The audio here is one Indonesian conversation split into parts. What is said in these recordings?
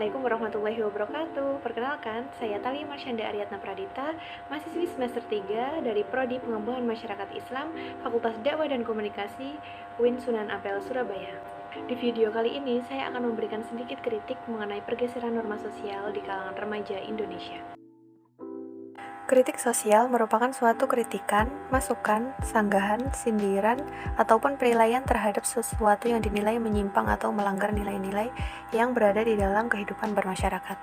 Assalamualaikum warahmatullahi wabarakatuh. Perkenalkan, saya Tali Marsyanda Aryatna Pradita, mahasiswi semester 3 dari Prodi Pengembangan Masyarakat Islam, Fakultas Dakwah dan Komunikasi, UIN Sunan Ampel, Surabaya. Di video kali ini, saya akan memberikan sedikit kritik mengenai pergeseran norma sosial di kalangan remaja Indonesia. Kritik sosial merupakan suatu kritikan, masukan, sanggahan, sindiran, ataupun penilaian terhadap sesuatu yang dinilai menyimpang atau melanggar nilai-nilai yang berada di dalam kehidupan bermasyarakat.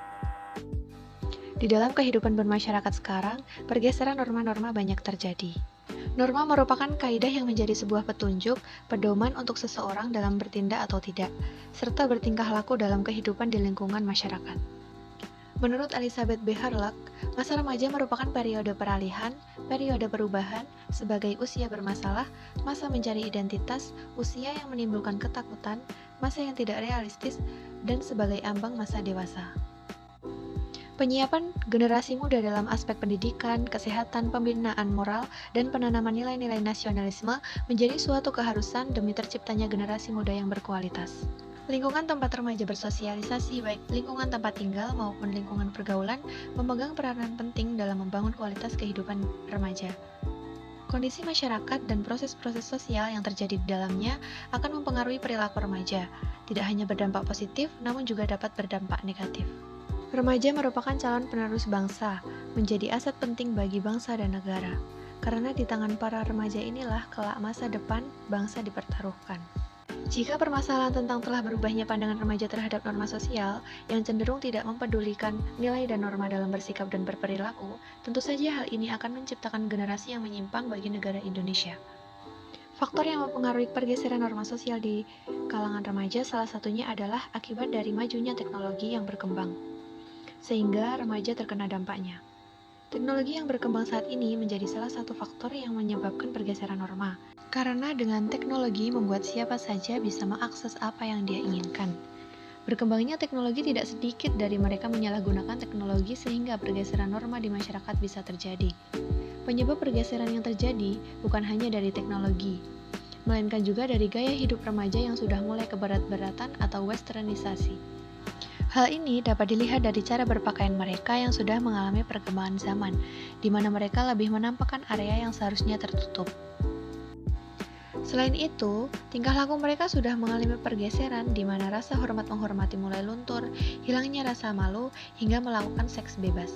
Di dalam kehidupan bermasyarakat sekarang, pergeseran norma-norma banyak terjadi. Norma merupakan kaidah yang menjadi sebuah petunjuk, pedoman untuk seseorang dalam bertindak atau tidak, serta bertingkah laku dalam kehidupan di lingkungan masyarakat. Menurut Elizabeth B. Harlock, masa remaja merupakan periode peralihan, periode perubahan, sebagai usia bermasalah, masa mencari identitas, usia yang menimbulkan ketakutan, masa yang tidak realistis, dan sebagai ambang masa dewasa. Penyiapan generasi muda dalam aspek pendidikan, kesehatan, pembinaan moral, dan penanaman nilai-nilai nasionalisme menjadi suatu keharusan demi terciptanya generasi muda yang berkualitas. Lingkungan tempat remaja bersosialisasi, baik lingkungan tempat tinggal maupun lingkungan pergaulan, memegang peranan penting dalam membangun kualitas kehidupan remaja. Kondisi masyarakat dan proses-proses sosial yang terjadi di dalamnya akan mempengaruhi perilaku remaja, tidak hanya berdampak positif, namun juga dapat berdampak negatif. Remaja merupakan calon penerus bangsa, menjadi aset penting bagi bangsa dan negara, karena di tangan para remaja inilah kelak masa depan bangsa dipertaruhkan. Jika permasalahan tentang telah berubahnya pandangan remaja terhadap norma sosial yang cenderung tidak mempedulikan nilai dan norma dalam bersikap dan berperilaku, tentu saja hal ini akan menciptakan generasi yang menyimpang bagi negara Indonesia. Faktor yang mempengaruhi pergeseran norma sosial di kalangan remaja salah satunya adalah akibat dari majunya teknologi yang berkembang, sehingga remaja terkena dampaknya. Teknologi yang berkembang saat ini menjadi salah satu faktor yang menyebabkan pergeseran norma. Karena dengan teknologi membuat siapa saja bisa mengakses apa yang dia inginkan. Berkembangnya teknologi tidak sedikit dari mereka menyalahgunakan teknologi sehingga pergeseran norma di masyarakat bisa terjadi. Penyebab pergeseran yang terjadi bukan hanya dari teknologi, melainkan juga dari gaya hidup remaja yang sudah mulai keberat-beratan atau westernisasi. Hal ini dapat dilihat dari cara berpakaian mereka yang sudah mengalami perkembangan zaman, di mana mereka lebih menampakkan area yang seharusnya tertutup. Selain itu, tingkah laku mereka sudah mengalami pergeseran di mana rasa hormat menghormati mulai luntur, hilangnya rasa malu, hingga melakukan seks bebas.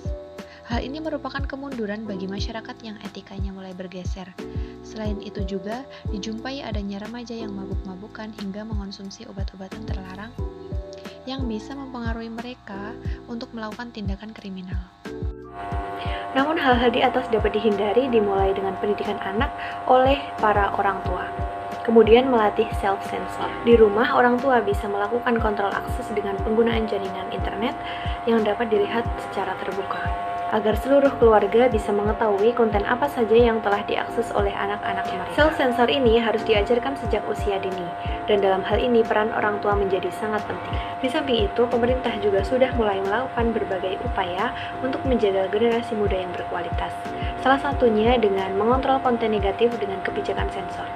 Hal ini merupakan kemunduran bagi masyarakat yang etikanya mulai bergeser. Selain itu juga, dijumpai adanya remaja yang mabuk-mabukan hingga mengonsumsi obat-obatan terlarang yang bisa mempengaruhi mereka untuk melakukan tindakan kriminal. Namun hal-hal di atas dapat dihindari dimulai dengan pendidikan anak oleh para orang tua. Kemudian melatih self-sensor. Di rumah, orang tua bisa melakukan kontrol akses dengan penggunaan jaringan internet yang dapat dilihat secara terbuka, agar seluruh keluarga bisa mengetahui konten apa saja yang telah diakses oleh anak-anak mereka. Self-sensor ini harus diajarkan sejak usia dini, dan dalam hal ini peran orang tua menjadi sangat penting. Di samping itu, pemerintah juga sudah mulai melakukan berbagai upaya untuk menjaga generasi muda yang berkualitas. Salah satunya dengan mengontrol konten negatif dengan kebijakan sensor.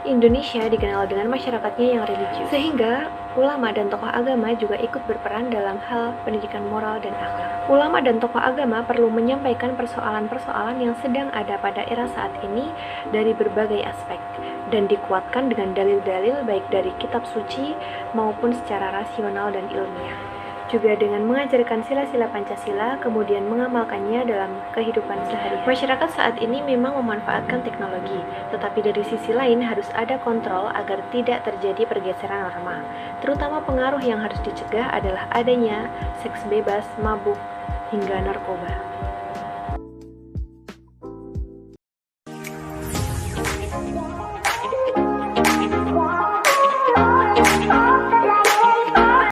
Indonesia dikenal dengan masyarakatnya yang religius, sehingga ulama dan tokoh agama juga ikut berperan dalam hal pendidikan moral dan akhlak. Ulama dan tokoh agama perlu menyampaikan persoalan-persoalan yang sedang ada pada era saat ini dari berbagai aspek, dan dikuatkan dengan dalil-dalil baik dari kitab suci maupun secara rasional dan ilmiah. Juga dengan mengajarkan sila-sila Pancasila, kemudian mengamalkannya dalam kehidupan sehari-hari. Masyarakat saat ini memang memanfaatkan teknologi, tetapi dari sisi lain harus ada kontrol agar tidak terjadi pergeseran norma. Terutama pengaruh yang harus dicegah adalah adanya seks bebas, mabuk, hingga narkoba.